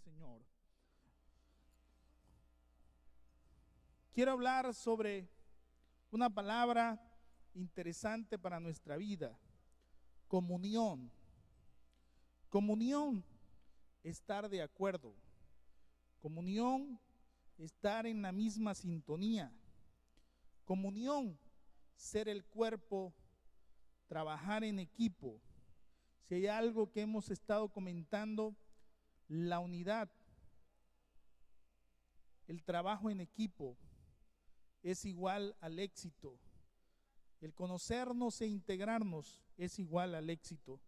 Señor. Quiero hablar sobre una palabra interesante para nuestra vida: comunión. Comunión, estar de acuerdo. Comunión, estar en la misma sintonía. Comunión, ser el cuerpo, trabajar en equipo. Si hay algo que hemos estado comentando, la unidad, el trabajo en equipo es igual al éxito. El conocernos e integrarnos es igual al éxito.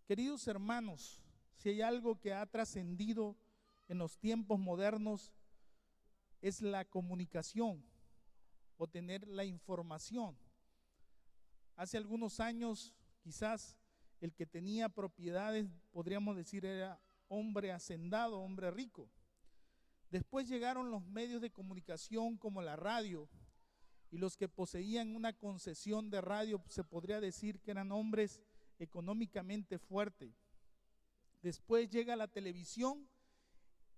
Queridos hermanos, si hay algo que ha trascendido en los tiempos modernos, es la comunicación o tener la información. Hace algunos años, quizás el que tenía propiedades, podríamos decir, era hombre hacendado, hombre rico. Después llegaron los medios de comunicación como la radio, y los que poseían una concesión de radio se podría decir que eran hombres económicamente fuertes. Después llega la televisión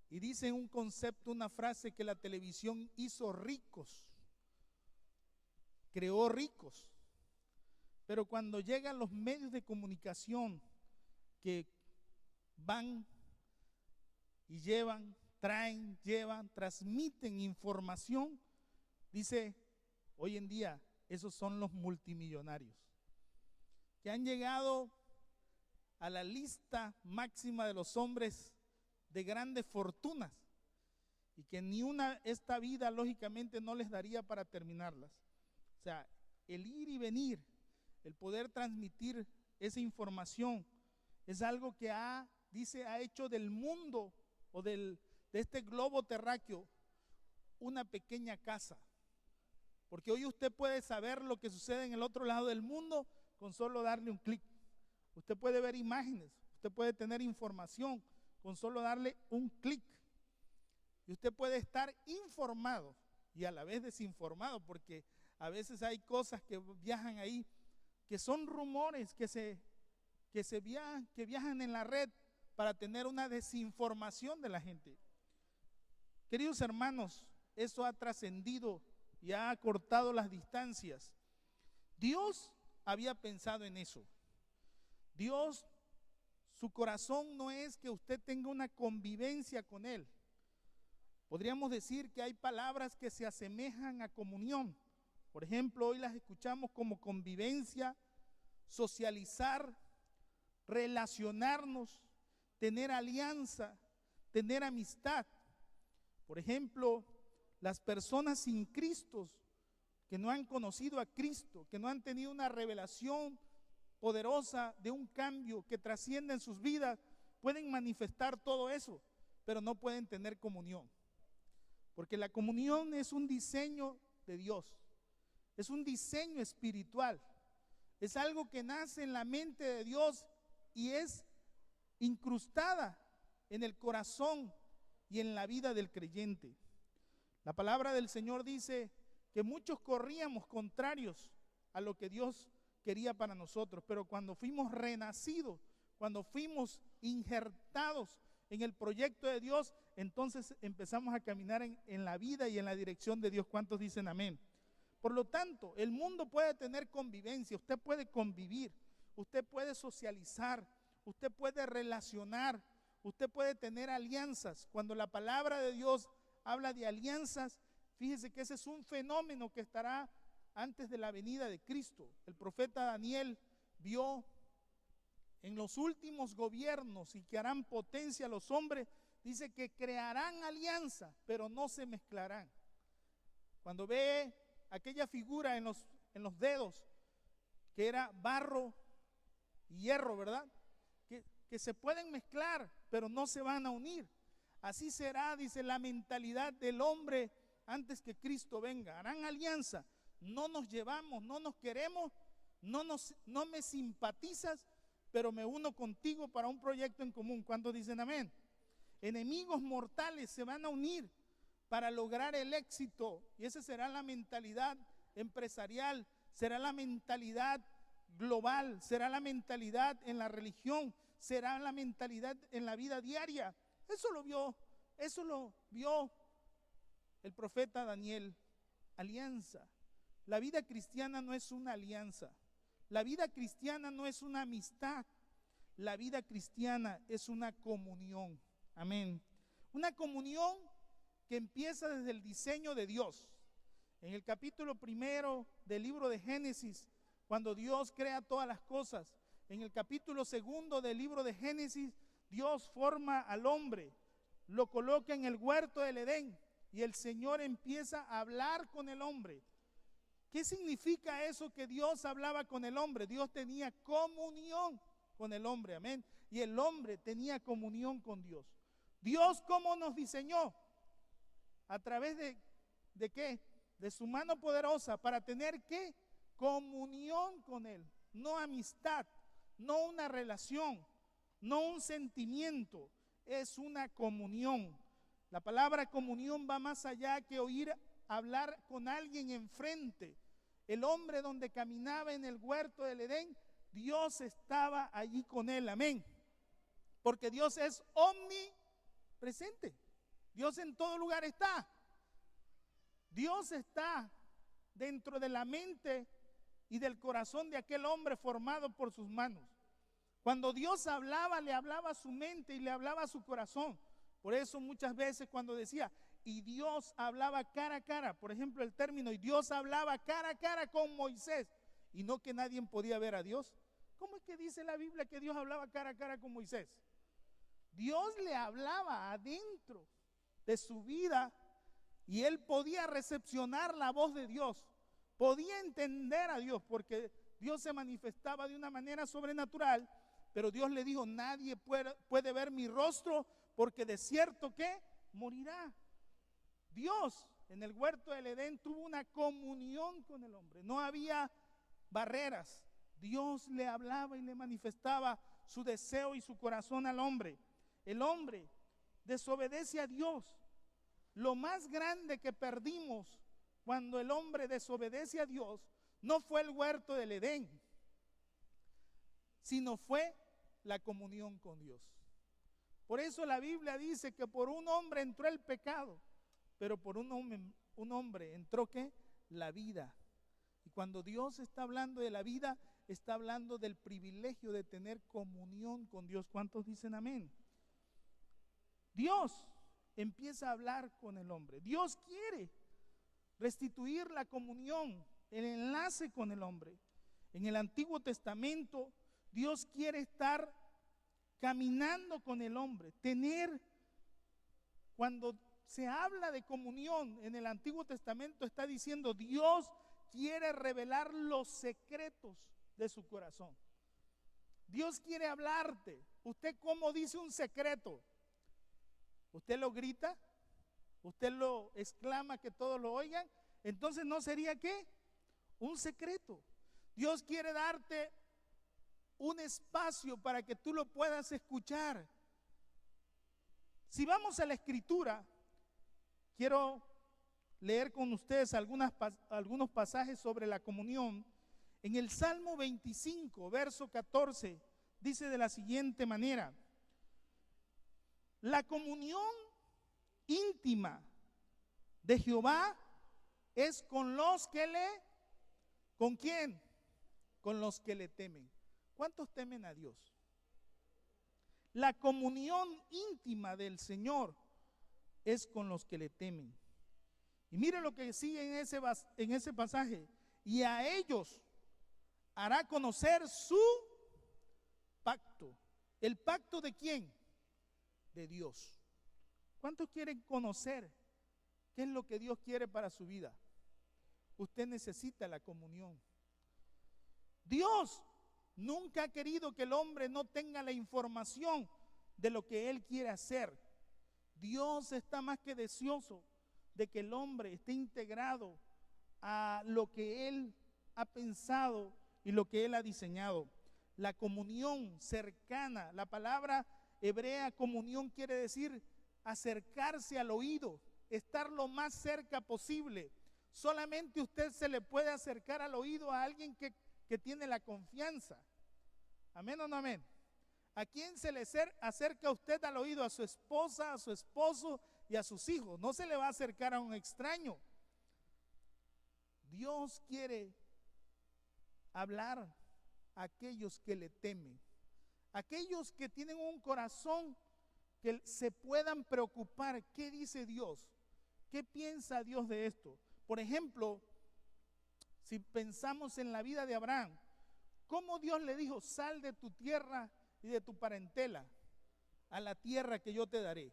y dice un concepto, una frase, que la televisión hizo ricos, creó ricos. Pero cuando llegan los medios de comunicación que van y llevan, traen, llevan, transmiten información, dice, hoy en día esos son los multimillonarios que han llegado a la lista máxima de los hombres de grandes fortunas y que ni una esta vida lógicamente no les daría para terminarlas. O sea, el ir y venir, el poder transmitir esa información es algo que ha hecho del mundo o de este globo terráqueo una pequeña casa. Porque hoy usted puede saber lo que sucede en el otro lado del mundo con solo darle un clic. Usted puede ver imágenes, usted puede tener información con solo darle un clic. Y usted puede estar informado y a la vez desinformado, porque a veces hay cosas que viajan ahí, que son rumores que viajan en la red para tener una desinformación de la gente. Queridos hermanos, eso ha trascendido y ha acortado las distancias. Dios había pensado en eso. Dios, su corazón no es que usted tenga una convivencia con Él. Podríamos decir que hay palabras que se asemejan a comunión. Por ejemplo, hoy las escuchamos como convivencia, socializar, relacionarnos, tener alianza, tener amistad. Por ejemplo, las personas sin Cristo, que no han conocido a Cristo, que no han tenido una revelación poderosa de un cambio que trasciende en sus vidas, pueden manifestar todo eso, pero no pueden tener comunión. Porque la comunión es un diseño de Dios, es un diseño espiritual, es algo que nace en la mente de Dios y es incrustada en el corazón y en la vida del creyente. La palabra del Señor dice que muchos corríamos contrarios a lo que Dios quería para nosotros, pero cuando fuimos renacidos, cuando fuimos injertados en el proyecto de Dios, entonces empezamos a caminar en la vida y en la dirección de Dios. ¿Cuántos dicen amén? Por lo tanto, el mundo puede tener convivencia, usted puede convivir, usted puede socializar, usted puede relacionar, usted puede tener alianzas. Cuando la palabra de Dios habla de alianzas, fíjese que ese es un fenómeno que estará antes de la venida de Cristo. El profeta Daniel vio en los últimos gobiernos y que harán potencia a los hombres, dice que crearán alianza, pero no se mezclarán. Cuando ve aquella figura en los dedos, que era barro y hierro, ¿verdad? Que se pueden mezclar, pero no se van a unir. Así será, dice, la mentalidad del hombre antes que Cristo venga. Harán alianza, no nos llevamos, no nos queremos, no me simpatizas, pero me uno contigo para un proyecto en común. ¿Cuántos dicen amén? Enemigos mortales se van a unir para lograr el éxito, y esa será la mentalidad empresarial, será la mentalidad global, será la mentalidad en la religión, será la mentalidad en la vida diaria. Eso lo vio el profeta Daniel. Alianza. La vida cristiana no es una alianza. La vida cristiana no es una amistad. La vida cristiana es una comunión. Amén. Una comunión que empieza desde el diseño de Dios. En el capítulo 1 del libro de Génesis, cuando Dios crea todas las cosas. En el capítulo 2 del libro de Génesis, Dios forma al hombre, lo coloca en el huerto del Edén y el Señor empieza a hablar con el hombre. ¿Qué significa eso que Dios hablaba con el hombre? Dios tenía comunión con el hombre, amén. Y el hombre tenía comunión con Dios. Dios, ¿cómo nos diseñó? ¿A través de qué? De su mano poderosa, para tener ¿qué? Comunión con Él. No amistad, no una relación, no un sentimiento, es una comunión. La palabra comunión va más allá que oír hablar con alguien enfrente. El hombre donde caminaba en el huerto del Edén, Dios estaba allí con él, amén. Porque Dios es omnipresente. Dios en todo lugar está. Dios está dentro de la mente y del corazón de aquel hombre formado por sus manos. Cuando Dios hablaba, le hablaba a su mente y le hablaba a su corazón. Por eso muchas veces cuando decía, y Dios hablaba cara a cara, por ejemplo el término, y Dios hablaba cara a cara con Moisés, y no que nadie podía ver a Dios. ¿Cómo es que dice la Biblia que Dios hablaba cara a cara con Moisés? Dios le hablaba adentro de su vida y él podía recepcionar la voz de Dios, podía entender a Dios, porque Dios se manifestaba de una manera sobrenatural, pero Dios le dijo, nadie puede ver mi rostro, porque de cierto que morirá. Dios en el huerto del Edén tuvo una comunión con el hombre, no había barreras. Dios le hablaba y le manifestaba su deseo y su corazón al hombre. El hombre desobedece a Dios. Lo más grande que perdimos cuando el hombre desobedece a Dios no fue el huerto del Edén, sino fue la comunión con Dios. Por eso la Biblia dice que por un hombre entró el pecado, pero por un hombre entró ¿qué? La vida. Y cuando Dios está hablando de la vida, está hablando del privilegio de tener comunión con Dios. ¿Cuántos dicen amén? Dios empieza a hablar con el hombre. Dios quiere restituir la comunión, el enlace con el hombre. En el Antiguo Testamento, Dios quiere estar caminando con el hombre, cuando se habla de comunión en el Antiguo Testamento está diciendo Dios quiere revelar los secretos de su corazón. Dios quiere hablarte. ¿Usted cómo dice un secreto? ¿Usted lo grita? ¿Usted lo exclama que todos lo oigan? Entonces ¿no sería qué? Un secreto. Dios quiere darte un espacio para que tú lo puedas escuchar. Si vamos a la Escritura, quiero leer con ustedes algunos pasajes sobre la comunión. En el Salmo 25, verso 14, dice de la siguiente manera: la comunión íntima de Jehová es con los que ¿con quién? Con los que le temen. ¿Cuántos temen a Dios? La comunión íntima del Señor es con los que le temen. Y mire lo que sigue en ese pasaje. Y a ellos hará conocer su pacto. ¿El pacto de quién? De Dios. ¿Cuántos quieren conocer qué es lo que Dios quiere para su vida? Usted necesita la comunión. Dios nunca ha querido que el hombre no tenga la información de lo que Él quiere hacer. Dios está más que deseoso de que el hombre esté integrado a lo que Él ha pensado y lo que Él ha diseñado. La comunión cercana, la palabra hebrea comunión quiere decir acercarse al oído, estar lo más cerca posible. Solamente usted se le puede acercar al oído a alguien que tiene la confianza. ¿Amén o no amén? ¿A quién se le acerca usted al oído? A su esposa, a su esposo y a sus hijos. No se le va a acercar a un extraño. Dios quiere hablar a aquellos que le temen, aquellos que tienen un corazón que se puedan preocupar. ¿Qué dice Dios? ¿Qué piensa Dios de esto? Por ejemplo, si pensamos en la vida de Abraham, ¿cómo Dios le dijo: sal de tu tierra y de tu parentela a la tierra que yo te daré?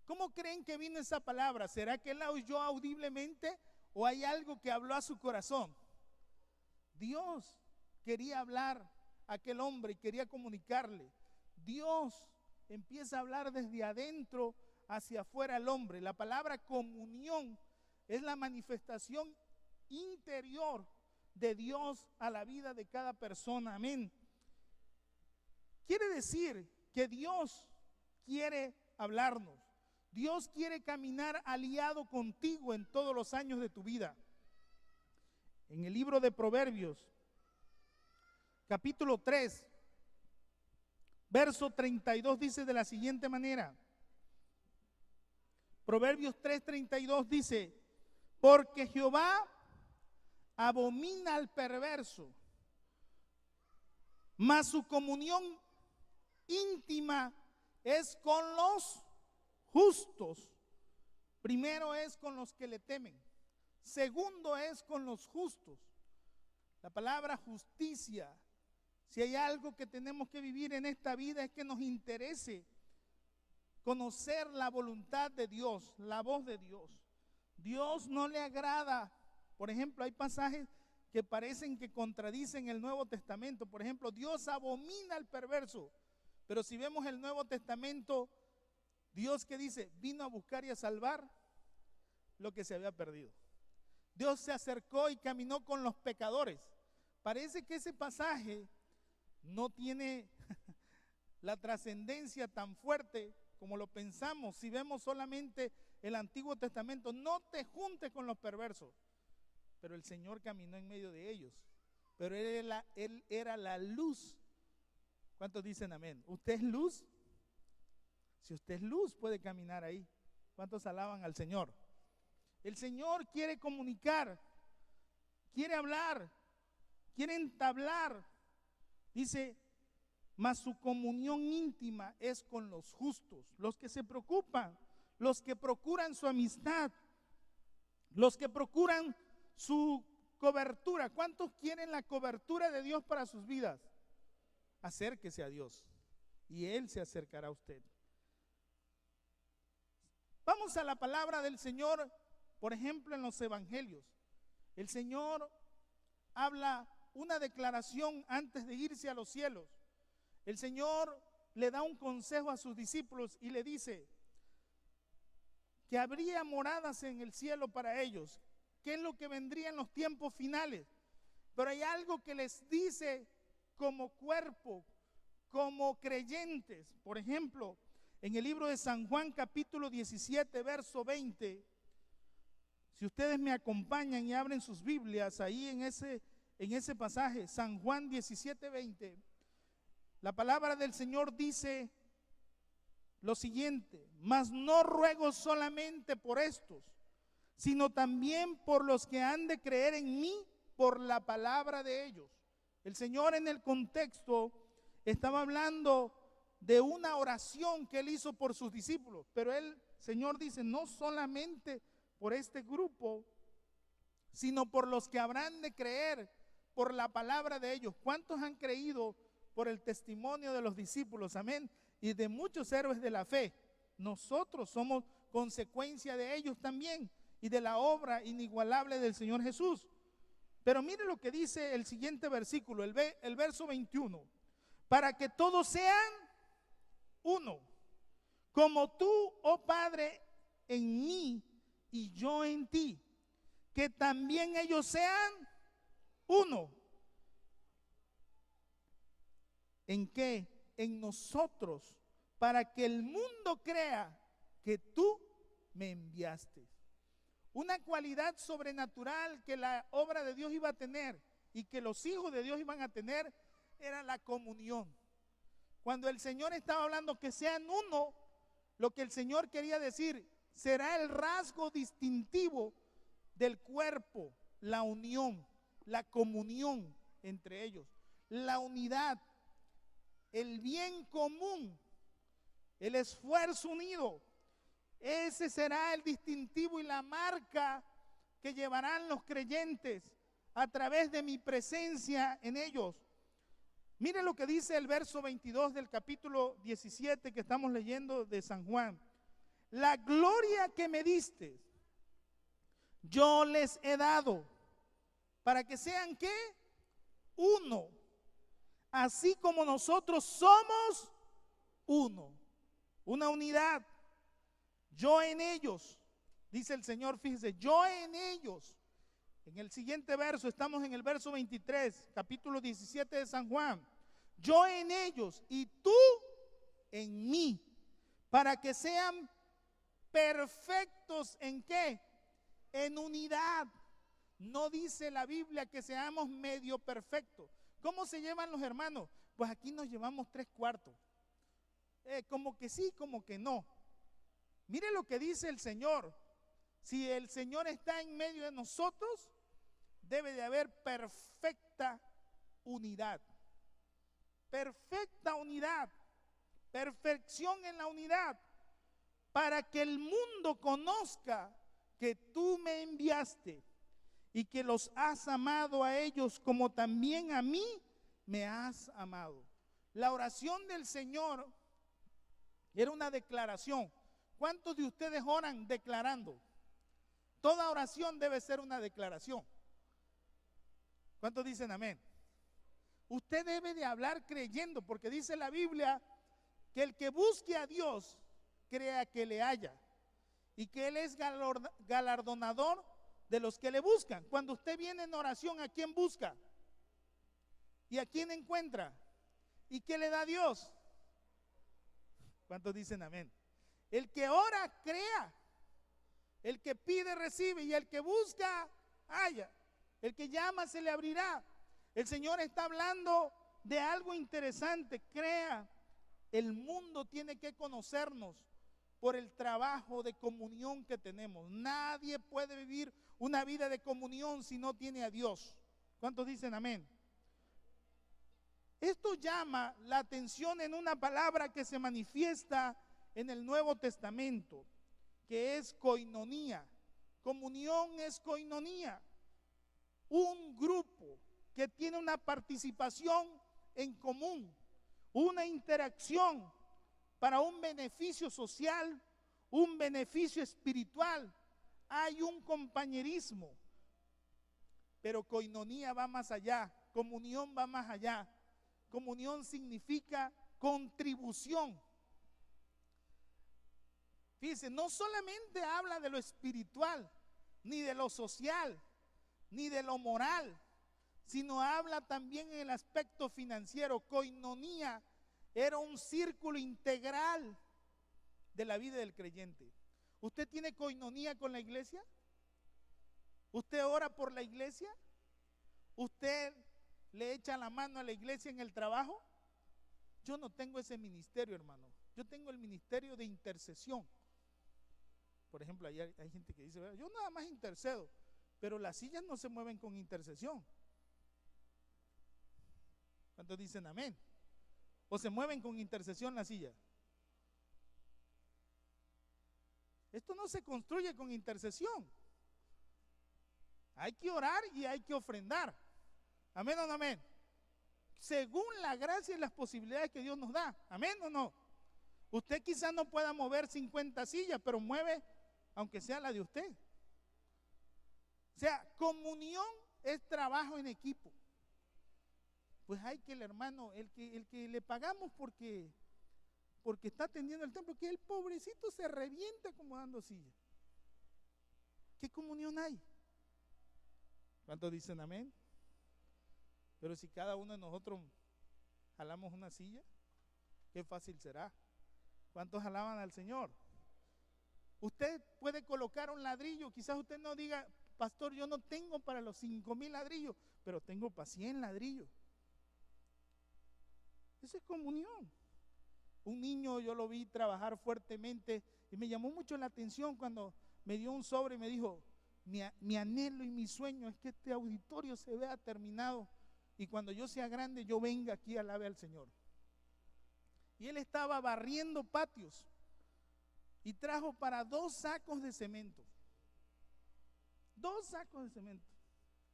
¿Cómo creen que vino esa palabra? ¿Será que él la oyó audiblemente o hay algo que habló a su corazón? Dios quería hablar a aquel hombre y quería comunicarle. Dios empieza a hablar desde adentro hacia afuera al hombre. La palabra comunión es la manifestación interior de Dios a la vida de cada persona. Amén. Quiere decir que Dios quiere hablarnos. Dios quiere caminar aliado contigo en todos los años de tu vida. En el libro de Proverbios, capítulo 3, verso 32 dice de la siguiente manera. Proverbios 3:32 dice: porque Jehová abomina al perverso, mas su comunión íntima es con los justos. Primero es con los que le temen. Segundo es con los justos. La palabra justicia, si hay algo que tenemos que vivir en esta vida, es que nos interese conocer la voluntad de Dios, la voz de Dios. Dios no le agrada. Por ejemplo, hay pasajes que parecen que contradicen el Nuevo Testamento. Por ejemplo, Dios abomina al perverso. Pero si vemos el Nuevo Testamento, Dios, que dice, vino a buscar y a salvar lo que se había perdido. Dios se acercó y caminó con los pecadores. Parece que ese pasaje no tiene la trascendencia tan fuerte como lo pensamos. Si vemos solamente el Antiguo Testamento, no te juntes con los perversos. Pero el Señor caminó en medio de ellos. Pero Él era la luz. ¿Cuántos dicen amén? ¿Usted es luz? Si usted es luz, puede caminar ahí. ¿Cuántos alaban al Señor? El Señor quiere comunicar, quiere hablar, quiere entablar. Dice, mas su comunión íntima es con los justos, los que se preocupan, los que procuran su amistad, los que procuran su cobertura. ¿Cuántos quieren la cobertura de Dios para sus vidas? Acérquese a Dios y Él se acercará a usted. Vamos a la palabra del Señor, por ejemplo, en los evangelios. El Señor habla una declaración antes de irse a los cielos. El Señor le da un consejo a sus discípulos y le dice que habría moradas en el cielo para ellos, que es lo que vendría en los tiempos finales. Pero hay algo que les dice como cuerpo, como creyentes. Por ejemplo, en el libro de San Juan, capítulo 17, verso 20, si ustedes me acompañan y abren sus Biblias ahí en ese pasaje, San Juan 17, 20, la palabra del Señor dice lo siguiente: mas no ruego solamente por estos, sino también por los que han de creer en mí por la palabra de ellos. El Señor, en el contexto, estaba hablando de una oración que Él hizo por sus discípulos, pero el Señor dice, no solamente por este grupo, sino por los que habrán de creer por la palabra de ellos. ¿Cuántos han creído por el testimonio de los discípulos? Amén. Y de muchos héroes de la fe. Nosotros somos consecuencia de ellos también y de la obra inigualable del Señor Jesús. Pero mire lo que dice el siguiente versículo, el verso 21. Para que todos sean uno, como tú, oh Padre, en mí y yo en ti, que también ellos sean uno. ¿En qué? En nosotros, para que el mundo crea que tú me enviaste. Una cualidad sobrenatural que la obra de Dios iba a tener y que los hijos de Dios iban a tener era la comunión. Cuando el Señor estaba hablando que sean uno, lo que el Señor quería decir, será el rasgo distintivo del cuerpo, la unión, la comunión entre ellos, la unidad, el bien común, el esfuerzo unido. Ese será el distintivo y la marca que llevarán los creyentes a través de mi presencia en ellos. Mire lo que dice el verso 22 del capítulo 17 que estamos leyendo de San Juan. La gloria que me diste, yo les he dado, para que sean, ¿qué? Uno, así como nosotros somos uno, una unidad. Yo en ellos, dice el Señor, fíjese, yo en ellos. En el siguiente verso, estamos en el verso 23, capítulo 17 de San Juan. Yo en ellos y tú en mí, para que sean perfectos ¿en qué? En unidad. No dice la Biblia que seamos medio perfectos. ¿Cómo se llevan los hermanos? Pues aquí nos llevamos 3/4. Como que sí, como que no. Mire lo que dice el Señor. Si el Señor está en medio de nosotros, debe de haber perfecta unidad. Perfecta unidad. Perfección en la unidad. Para que el mundo conozca que tú me enviaste y que los has amado a ellos como también a mí me has amado. La oración del Señor era una declaración. ¿Cuántos de ustedes oran declarando? Toda oración debe ser una declaración. ¿Cuántos dicen amén? Usted debe de hablar creyendo, porque dice la Biblia que el que busque a Dios crea que le haya y que Él es galardonador de los que le buscan. Cuando usted viene en oración, ¿a quién busca? ¿Y a quién encuentra? ¿Y qué le da Dios? ¿Cuántos dicen amén? El que ora, crea. El que pide, recibe. Y el que busca, halla. El que llama, se le abrirá. El Señor está hablando de algo interesante. Crea. El mundo tiene que conocernos por el trabajo de comunión que tenemos. Nadie puede vivir una vida de comunión si no tiene a Dios. ¿Cuántos dicen amén? Esto llama la atención en una palabra que se manifiesta en el Nuevo Testamento, que es koinonía. Comunión es koinonía. Un grupo que tiene una participación en común, una interacción para un beneficio social, un beneficio espiritual. Hay un compañerismo, pero koinonía va más allá, comunión va más allá. Comunión significa contribución. Fíjense, no solamente habla de lo espiritual, ni de lo social, ni de lo moral, sino habla también en el aspecto financiero. Koinonía era un círculo integral de la vida del creyente. ¿Usted tiene koinonía con la iglesia? ¿Usted ora por la iglesia? ¿Usted le echa la mano a la iglesia en el trabajo? Yo no tengo ese ministerio, hermano. Yo tengo el ministerio de intercesión. Por ejemplo, hay gente que dice, yo nada más intercedo, pero las sillas no se mueven con intercesión. ¿Cuántos dicen amén? ¿O se mueven con intercesión las sillas? Esto no se construye con intercesión. Hay que orar y hay que ofrendar. ¿Amén o no amén? Según la gracia y las posibilidades que Dios nos da. ¿Amén o no? Usted quizás no pueda mover 50 sillas, pero mueve aunque sea la de usted. O sea, comunión es trabajo en equipo. Pues hay que el hermano, el que le pagamos porque está atendiendo el templo, que el pobrecito se revienta acomodando sillas. ¿Qué comunión hay? ¿Cuántos dicen amén? Pero si cada uno de nosotros jalamos una silla, qué fácil será. ¿Cuántos jalaban al Señor? Usted puede colocar un ladrillo, quizás usted no diga, pastor, yo no tengo para los 5,000 ladrillos, pero tengo para 100 ladrillos. Eso es comunión. Un niño yo lo vi trabajar fuertemente y me llamó mucho la atención cuando me dio un sobre y me dijo, mi anhelo y mi sueño es que este auditorio se vea terminado y cuando yo sea grande yo venga aquí a alabar al Señor. Y él estaba barriendo patios y trajo para 2 sacos de cemento. 2 sacos de cemento.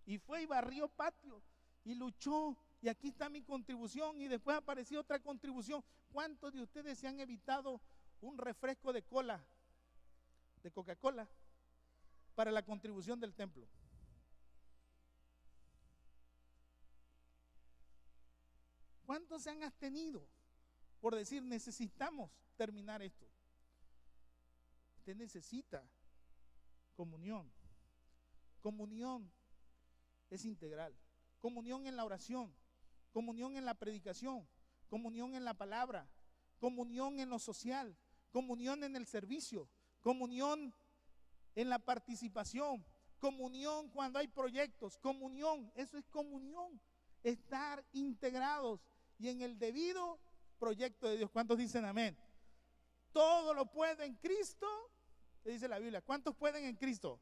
Y fue y barrió patios y luchó. Y aquí está mi contribución. Y después apareció otra contribución. ¿Cuántos de ustedes se han evitado un refresco de cola, de Coca-Cola, para la contribución del templo? ¿Cuántos se han abstenido por decir necesitamos terminar esto? Usted necesita comunión. Comunión es integral. Comunión en la oración, comunión en la predicación, comunión en la palabra, comunión en lo social, comunión en el servicio, comunión en la participación, comunión cuando hay proyectos, comunión, eso es comunión, estar integrados y en el debido proyecto de Dios. ¿Cuántos dicen amén? Todo lo puedo en Cristo, ¿qué dice la Biblia? ¿Cuántos pueden en Cristo?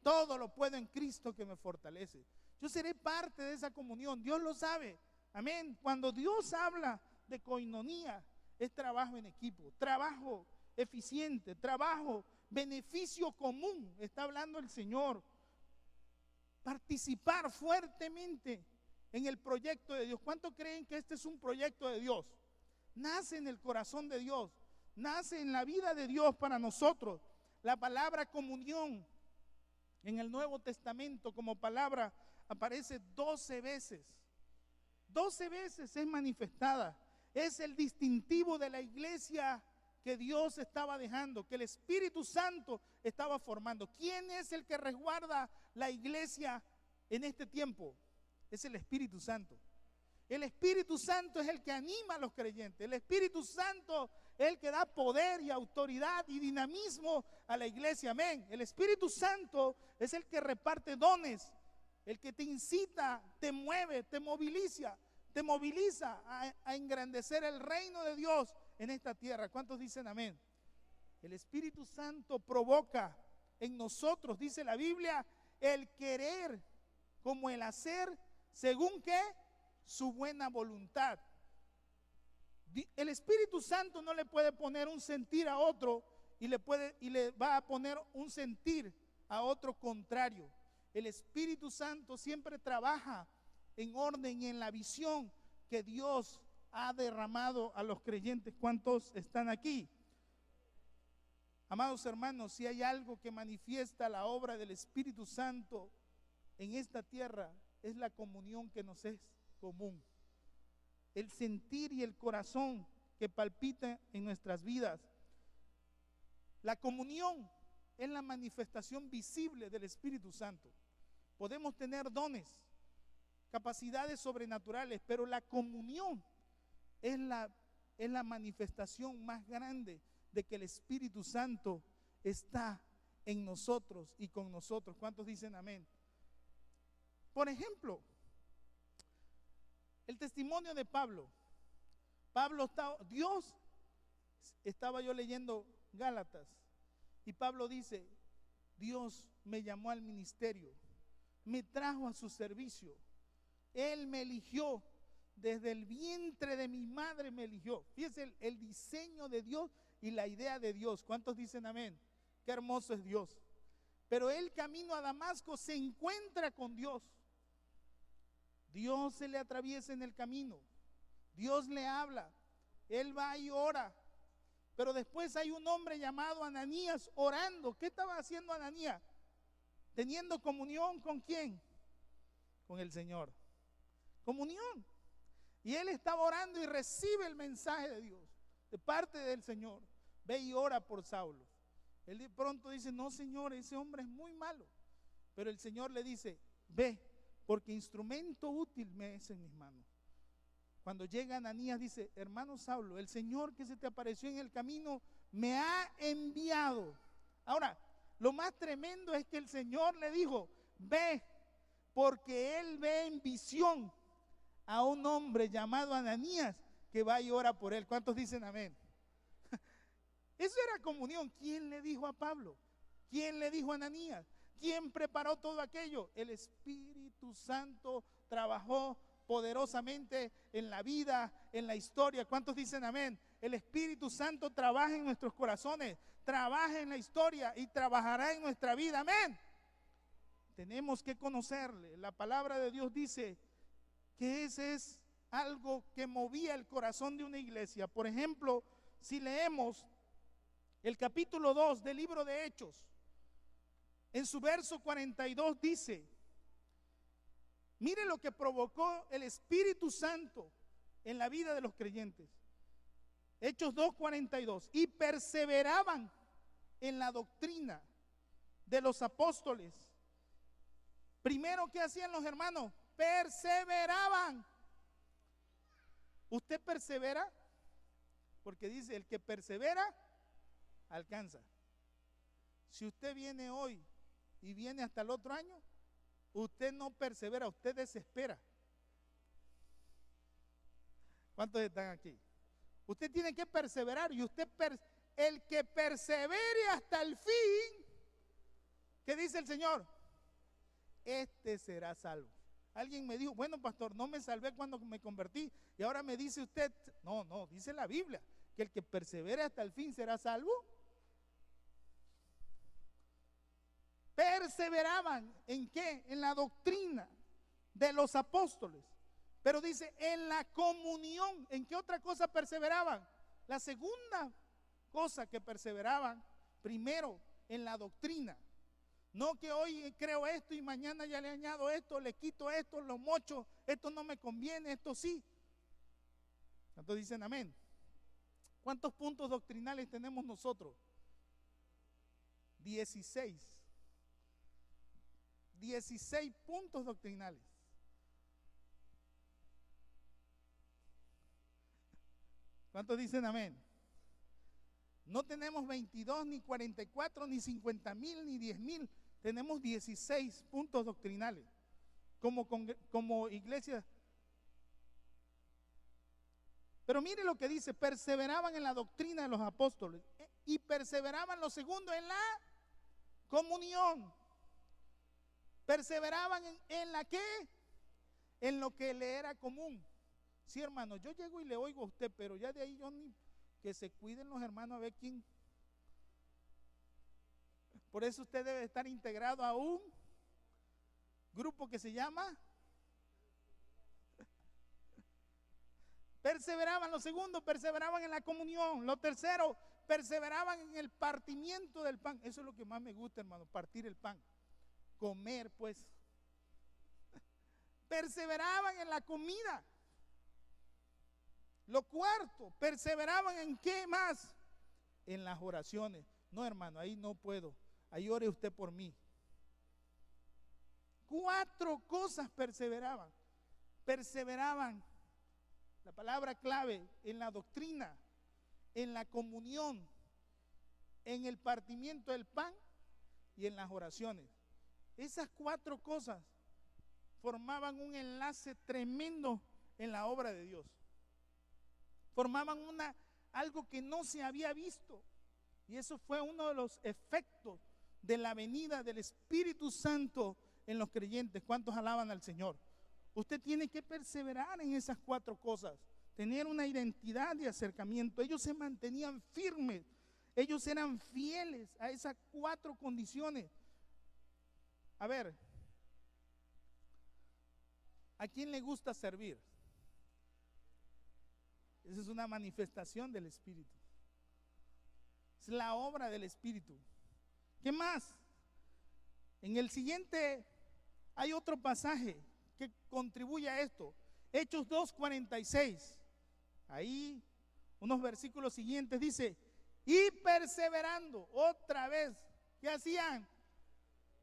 Todo lo puedo en Cristo que me fortalece. Yo seré parte de esa comunión, Dios lo sabe, amén. Cuando Dios habla de coinonía, es trabajo en equipo, trabajo eficiente, trabajo, beneficio común, está hablando el Señor. Participar fuertemente en el proyecto de Dios. ¿Cuántos creen que este es un proyecto de Dios? Nace en el corazón de Dios, nace en la vida de Dios para nosotros. La palabra comunión en el Nuevo Testamento como palabra aparece 12 veces. 12 veces es manifestada. Es el distintivo de la iglesia que Dios estaba dejando, que el Espíritu Santo estaba formando. ¿Quién es el que resguarda la iglesia en este tiempo? Es el Espíritu Santo. El Espíritu Santo es el que anima a los creyentes. El Espíritu Santo es el que da poder y autoridad y dinamismo a la iglesia. Amén. El Espíritu Santo es el que reparte dones, el que te incita, te mueve, te moviliza a engrandecer el reino de Dios en esta tierra. ¿Cuántos dicen amén? El Espíritu Santo provoca en nosotros, dice la Biblia, el querer como el hacer, según ¿qué? Su buena voluntad. El Espíritu Santo no le puede poner un sentir a otro y le va a poner un sentir a otro contrario. El Espíritu Santo siempre trabaja en orden y en la visión que Dios ha derramado a los creyentes. ¿Cuántos están aquí? Amados hermanos, si hay algo que manifiesta la obra del Espíritu Santo en esta tierra, es la comunión que nos es común. El sentir y el corazón que palpita en nuestras vidas. La comunión es la manifestación visible del Espíritu Santo. Podemos tener dones, capacidades sobrenaturales, pero la comunión es la manifestación más grande de que el Espíritu Santo está en nosotros y con nosotros. ¿Cuántos dicen amén? Por ejemplo, el testimonio de Pablo. Estaba yo leyendo Gálatas y Pablo dice, Dios me llamó al ministerio, me trajo a su servicio, Él me eligió, desde el vientre de mi madre me eligió. Fíjense el diseño de Dios y la idea de Dios. ¿Cuántos dicen amén? Qué hermoso es Dios. Pero él camino a Damasco se encuentra con Dios. Dios se le atraviesa en el camino. Dios le habla. Él va y ora. Pero después hay un hombre llamado Ananías orando. ¿Qué estaba haciendo Ananías? Teniendo comunión ¿con quién? Con el Señor. Comunión. Y él estaba orando y recibe el mensaje de Dios, de parte del Señor. Ve y ora por Saulo. Él de pronto dice, no Señor, ese hombre es muy malo. Pero el Señor le dice, ve, porque instrumento útil me es en mis manos. Cuando llega Ananías dice, hermano Saulo, el Señor que se te apareció en el camino me ha enviado. Ahora, lo más tremendo es que el Señor le dijo, ve, porque él ve en visión a un hombre llamado Ananías que va y ora por él. ¿Cuántos dicen amén? Eso era comunión. ¿Quién le dijo a Pablo? ¿Quién le dijo a Ananías? ¿Quién preparó todo aquello? El Espíritu Santo trabajó poderosamente en la vida, en la historia. ¿Cuántos dicen amén? El Espíritu Santo trabaja en nuestros corazones, trabaja en la historia y trabajará en nuestra vida. Amén. Tenemos que conocerle. La palabra de Dios dice que ese es algo que movía el corazón de una iglesia. Por ejemplo, si leemos el capítulo 2 del libro de Hechos, en su verso 42 dice, mire lo que provocó el Espíritu Santo en la vida de los creyentes. Hechos 2:42, y perseveraban en la doctrina de los apóstoles. Primero, ¿qué hacían los hermanos? Perseveraban. ¿Usted persevera? Porque dice, el que persevera, alcanza. Si usted viene hoy y viene hasta el otro año, usted no persevera, usted desespera. ¿Cuántos están aquí? Usted tiene que perseverar y el que persevere hasta el fin, ¿qué dice el Señor? Este será salvo. Alguien me dijo, bueno, pastor, no me salvé cuando me convertí y ahora me dice usted, no, dice la Biblia, que el que persevere hasta el fin será salvo. Perseveraban, ¿en qué? En la doctrina de los apóstoles. Pero dice, en la comunión. ¿En qué otra cosa perseveraban? La segunda cosa que perseveraban, primero, en la doctrina. No que hoy creo esto y mañana ya le añado esto, le quito esto, lo mocho, esto no me conviene, esto sí. ¿Cuántos dicen amén? ¿Cuántos puntos doctrinales tenemos nosotros? 16. 16 puntos doctrinales. ¿Cuántos dicen amén? No tenemos 22, ni 44, ni 50,000, ni 10,000. Tenemos 16 puntos doctrinales como iglesia. Pero mire lo que dice, perseveraban en la doctrina de los apóstoles y perseveraban, lo segundo, en la comunión. Perseveraban en la ¿qué? En lo que le era común. Sí, hermano, yo llego y le oigo a usted, pero ya de ahí yo ni que se cuiden los hermanos a ver quién. Por eso usted debe estar integrado a un grupo que se llama perseveraban. Lo segundo, perseveraban en la comunión. Lo tercero, perseveraban en el partimiento del pan. Eso es lo que más me gusta, hermano, partir el pan. Comer, pues. Perseveraban en la comida. Lo cuarto, perseveraban en qué más? En las oraciones. No, hermano, ahí no puedo. Ahí ore usted por mí. 4 cosas perseveraban. Perseveraban, la palabra clave, en la doctrina, en la comunión, en el partimiento del pan y en las oraciones. Esas 4 cosas formaban un enlace tremendo en la obra de Dios. Formaban algo que no se había visto. Y eso fue uno de los efectos de la venida del Espíritu Santo en los creyentes. ¿Cuántos alaban al Señor? Usted tiene que perseverar en esas 4 cosas. Tener una identidad de acercamiento. Ellos se mantenían firmes. Ellos eran fieles a esas 4 condiciones. A ver, ¿a quién le gusta servir? Esa es una manifestación del Espíritu. Es la obra del Espíritu. ¿Qué más? En el siguiente hay otro pasaje que contribuye a esto. Hechos 2:46. Ahí, unos versículos siguientes dice, y perseverando, otra vez, ¿qué hacían?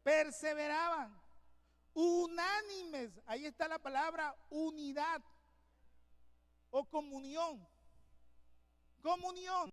Perseveraban, unánimes. Ahí está la palabra unidad o comunión. Comunión.